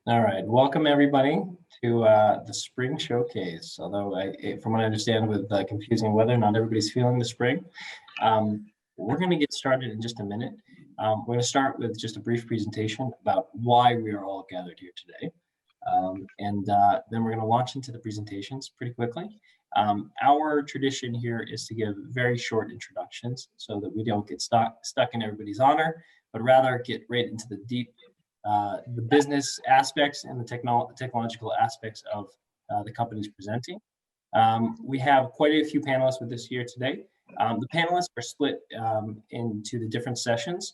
All right, welcome everybody to the spring showcase. Although, from what I understand, with confusing weather, not everybody's feeling the spring. We're going to get started in just a minute. We're going to start with just a brief presentation about why we are all gathered here today. And then we're going to launch into the presentations pretty quickly. Our tradition here is to give very short introductions so that we don't get stuck in everybody's honor, but rather get right into the deep the business aspects and the technological aspects of the companies presenting. We have quite a few panelists with us here today. The panelists are split into the different sessions,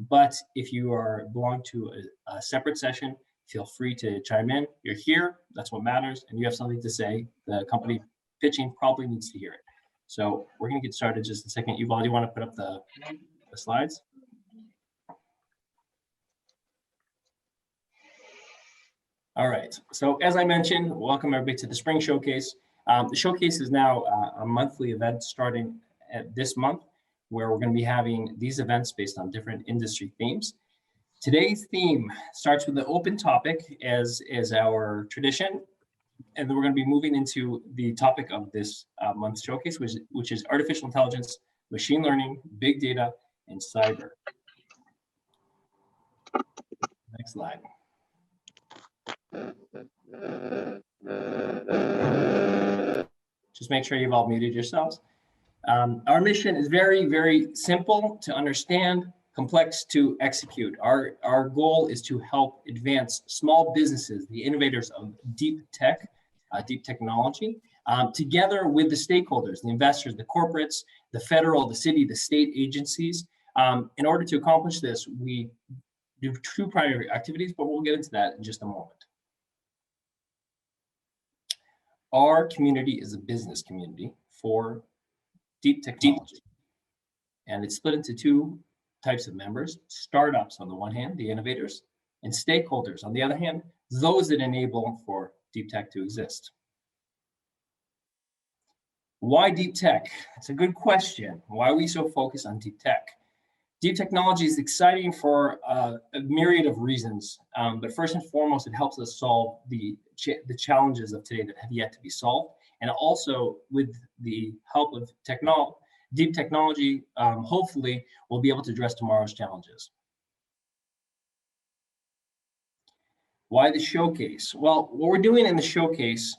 but if you belong to a separate session, feel free to chime in. You're here, that's what matters, and you have something to say. The company pitching probably needs to hear it. So we're going to get started in just a second. Yuval, do you want to put up the slides? All right, so as I mentioned, welcome everybody to the Spring Showcase. The showcase is now a monthly event starting at this month, where we're going to be having these events based on different industry themes. Today's theme starts with the open topic as our tradition, and then we're going to be moving into the topic of this month's showcase, which is artificial intelligence, machine learning, big data, and cyber. Next slide. Just make sure you've all muted yourselves. Our mission is very, very simple to understand, complex to execute. Our goal is to help advance small businesses, the innovators of deep tech, deep technology, together with the stakeholders, the investors, the corporates, the federal, the city, the state agencies. In order to accomplish this, we do two primary activities, but we'll get into that in just a moment. Our community is a business community for deep technology. And it's split into two types of members: startups on the one hand, the innovators, and stakeholders on the other hand, those that enable for deep tech to exist. Why deep tech? It's a good question. Why are we so focused on deep tech? Deep technology is exciting for a myriad of reasons, but first and foremost, it helps us solve the challenges of today that have yet to be solved. And also, with the help of deep technology, hopefully, we'll be able to address tomorrow's challenges. Why the showcase? Well, what we're doing in the showcase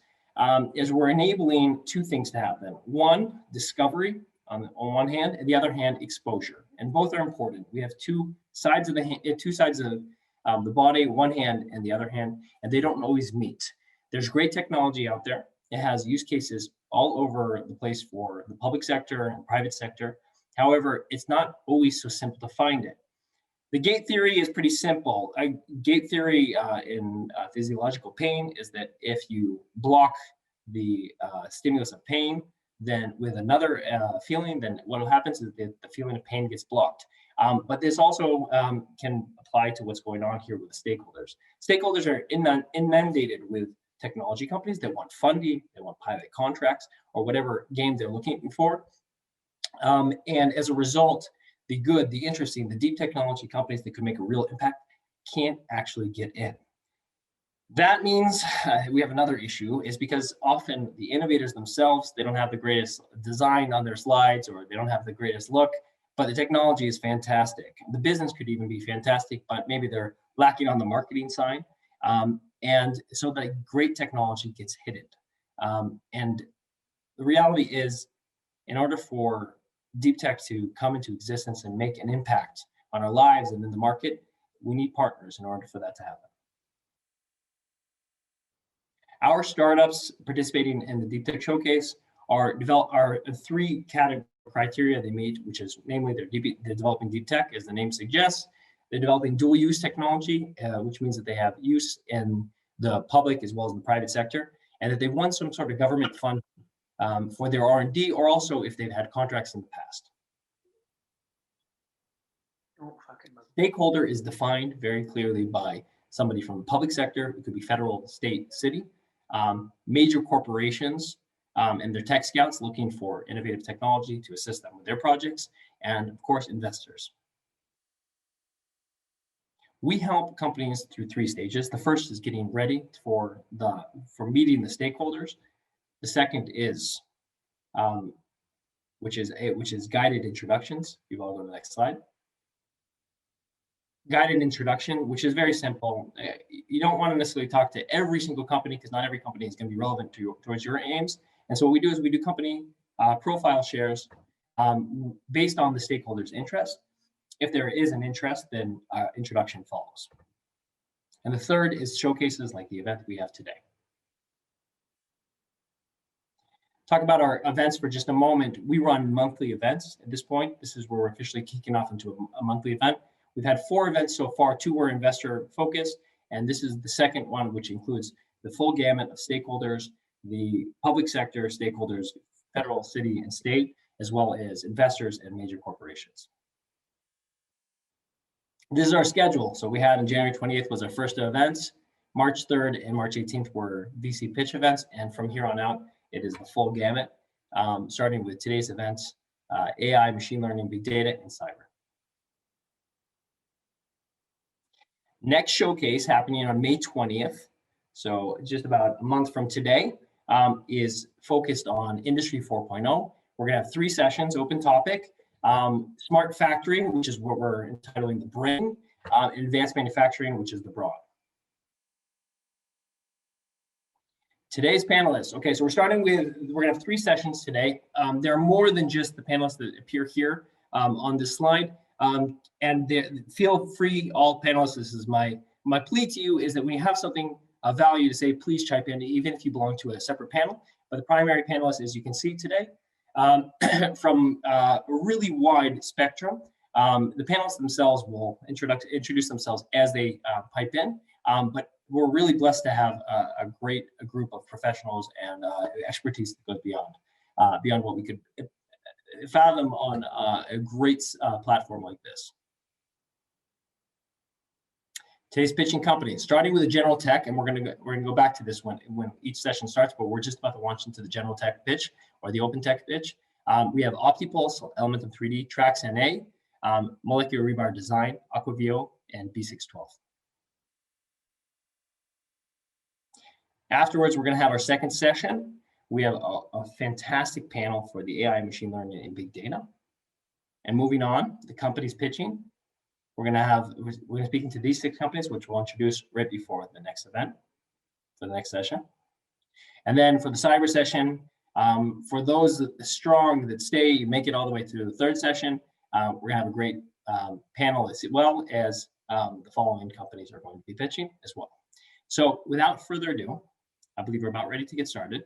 is we're enabling two things to happen. One, discovery on one hand, and the other hand, exposure. And both are important. We have two sides of the body, one hand and the other hand, and they don't always meet. There's great technology out there. It has use cases all over the place for the public sector and private sector. However, it's not always so simple to find it. The gate theory is pretty simple. Gate theory in physiological pain is that if you block the stimulus of pain, then with another feeling, then what happens is that the feeling of pain gets blocked. But this also can apply to what's going on here with the stakeholders. Stakeholders are inundated with technology companies that want funding, they want pilot contracts, or whatever game they're looking for. And as a result, the good, the interesting, the deep technology companies that could make a real impact can't actually get in. That means we have another issue, is because often the innovators themselves, they don't have the greatest design on their slides, or they don't have the greatest look, but the technology is fantastic. The business could even be fantastic, but maybe they're lacking on the marketing side. And so the great technology gets hidden. And the reality is, in order for deep tech to come into existence and make an impact on our lives and in the market, we need partners in order for that to happen. Our startups participating in the Deep Tech Showcase are three criteria they meet, which is namely they're developing deep tech, as the name suggests. They're developing dual use technology, which means that they have use in the public as well as in the private sector, and that they've won some sort of government fund for their R&D, or also if they've had contracts in the past. Stakeholder is defined very clearly by somebody from the public sector. It could be federal, state, city. Major corporations and their tech scouts looking for innovative technology to assist them with their projects, and of course, investors. We help companies through 3 stages. The first is getting ready for meeting the stakeholders. The second is which is guided introductions. You all go to the next slide. Guided introduction, which is very simple. You don't want to necessarily talk to every single company because not every company is going to be relevant towards your aims. And so what we do is we do company profile shares based on the stakeholders' interest. If there is an interest, then introduction follows. And the third is showcases like the event we have today. Talk about our events for just a moment. We run monthly events at this point. This is where we're officially kicking off into a monthly event. We've had 4 events so far. 2 were investor focused, and this is the second one, which includes the full gamut of stakeholders, the public sector stakeholders, federal, city, and state, as well as investors and major corporations. This is our schedule. So we had on January 28th was our first events. March 3rd and March 18th were VC pitch events, and from here on out, it is the full gamut, starting with today's events, AI, machine learning, big data, and cyber. Next showcase happening on May 20th, so just about a month from today, is focused on Industry 4.0. We're gonna have 3 sessions, open topic, Smart Factory, which is what we're entitling the brain, and Advanced Manufacturing, which is the broad. Today's panelists. Okay, so we're gonna have 3 sessions today. There are more than just the panelists that appear here on this slide. And feel free, all panelists, this is my plea to you, is that when you have something of value to say, please chime in, even if you belong to a separate panel. But the primary panelists, as you can see today, from a really wide spectrum. The panelists themselves will introduce themselves as they pipe in, but we're really blessed to have a great group of professionals and expertise that goes beyond what we could fathom on a great platform like this. Today's pitching companies, starting with the general tech, and we're gonna go back to this when each session starts, but we're just about to launch into the general tech pitch or the open tech pitch. We have OptiPulse, Elementum 3D, Trax NA, Molecular Rebar Design, Aquavio, and B612. Afterwards, we're gonna have our second session. We have a fantastic panel for the AI, machine learning, and big data. And moving on, the companies pitching. We're gonna be speaking to these 6 companies, which we'll introduce right before the next event, for the next session. And then for the cyber session, for those that stay, you make it all the way through the 3rd session, we're gonna have a great panel as well as the following companies are going to be pitching as well. So without further ado, I believe we're about ready to get started.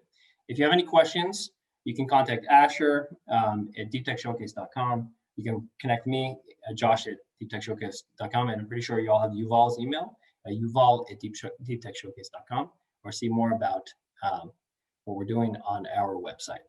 If you have any questions, you can contact Asher at deeptechshowcase.com. You can connect me, Josh, at deeptechshowcase.com, and I'm pretty sure you all have Yuval's email, Yuval at deeptechshowcase.com, or see more about what we're doing on our website.